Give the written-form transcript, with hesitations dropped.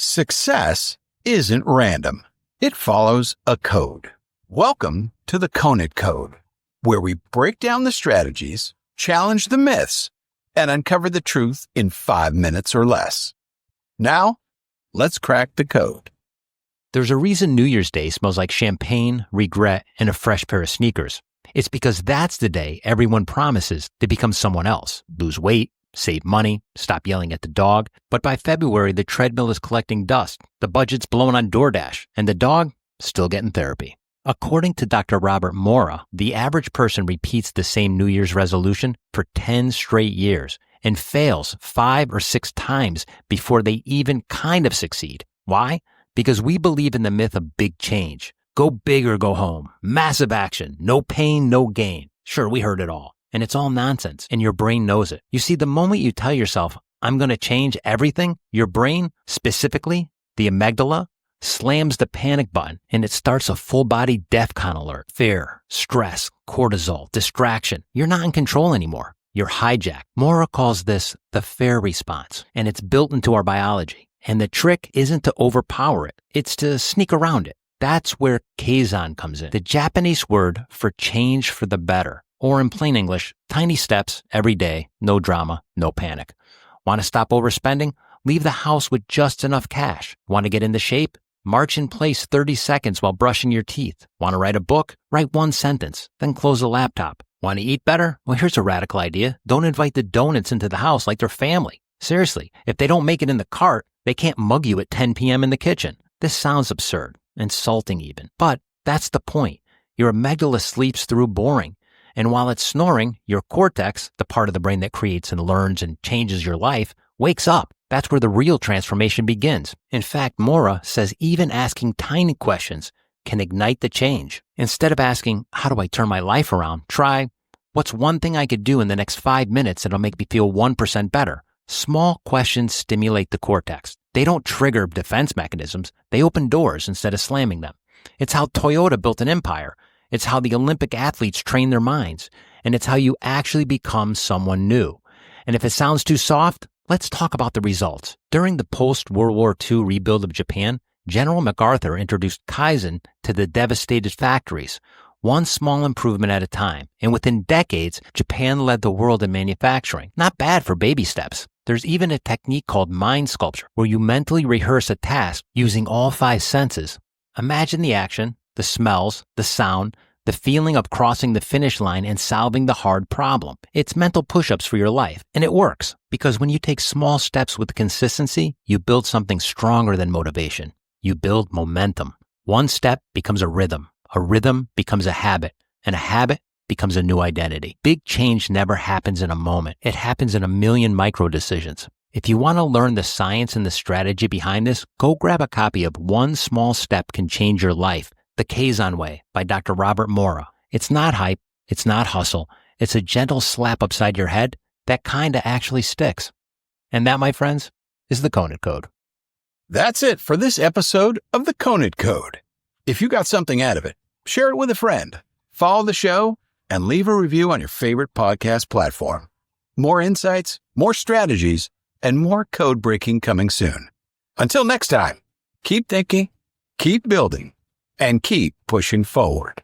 Success isn't random. It follows a code. Welcome to the Conant Code, where we break down the strategies, challenge the myths, and uncover the truth in 5 minutes or less. Now, let's crack the code. There's a reason New Year's Day smells like champagne, regret, and a fresh pair of sneakers. It's because that's the day everyone promises to become someone else, lose weight, save money, stop yelling at the dog. But by February, the treadmill is collecting dust, the budget's blowing on DoorDash, and the dog still getting therapy. According to Dr. Robert Mora, the average person repeats the same New Year's resolution for 10 straight years and fails 5 or 6 times before they even kind of succeed. Why? Because we believe in the myth of big change. Go big or go home. Massive action. No pain, no gain. Sure, we heard it all. And it's all nonsense, and your brain knows it. You see, the moment you tell yourself, I'm going to change everything, your brain, specifically the amygdala, slams the panic button, and it starts a full-body DEFCON alert. Fear, stress, cortisol, distraction. You're not in control anymore. You're hijacked. Mora calls this the fear response, and it's built into our biology. And the trick isn't to overpower it. It's to sneak around it. That's where Kaizen comes in, the Japanese word for change for the better. Or in plain English, tiny steps every day, no drama, no panic. Want to stop overspending? Leave the house with just enough cash. Want to get into shape? March in place 30 seconds while brushing your teeth. Want to write a book? Write 1 sentence, then close the laptop. Want to eat better? Well, here's a radical idea. Don't invite the donuts into the house like they're family. Seriously, if they don't make it in the cart, they can't mug you at 10 p.m. in the kitchen. This sounds absurd, insulting even. But that's the point. Your amygdala sleeps through boring. And while it's snoring, your cortex, the part of the brain that creates and learns and changes your life, wakes up. That's where the real transformation begins. In fact, Mora says even asking tiny questions can ignite the change. Instead of asking, how do I turn my life around? Try, what's one thing I could do in the next 5 minutes that'll make me feel 1% better? Small questions stimulate the cortex. They don't trigger defense mechanisms. They open doors instead of slamming them. It's how Toyota built an empire. It's how the Olympic athletes train their minds. And it's how you actually become someone new. And if it sounds too soft, let's talk about the results. During the post-World War II rebuild of Japan, General MacArthur introduced Kaizen to the devastated factories, one small improvement at a time. And within decades, Japan led the world in manufacturing. Not bad for baby steps. There's even a technique called mind sculpture, where you mentally rehearse a task using all 5 senses. Imagine the action, the smells, the sound, the feeling of crossing the finish line and solving the hard problem. It's mental push-ups for your life. And it works, because when you take small steps with consistency, you build something stronger than motivation. You build momentum. 1 step becomes a rhythm becomes a habit, and a habit becomes a new identity. Big change never happens in a moment. It happens in a million micro decisions. If you want to learn the science and the strategy behind this, go grab a copy of One Small Step Can Change Your Life, The Kaizen Way by Dr. Robert Mora. It's not hype. It's not hustle. It's a gentle slap upside your head that kind of actually sticks. And that, my friends, is the Conant Code. That's it for this episode of the Conant Code. If you got something out of it, share it with a friend, follow the show, and leave a review on your favorite podcast platform. More insights, more strategies, and more code breaking coming soon. Until next time, keep thinking, keep building, and keep pushing forward.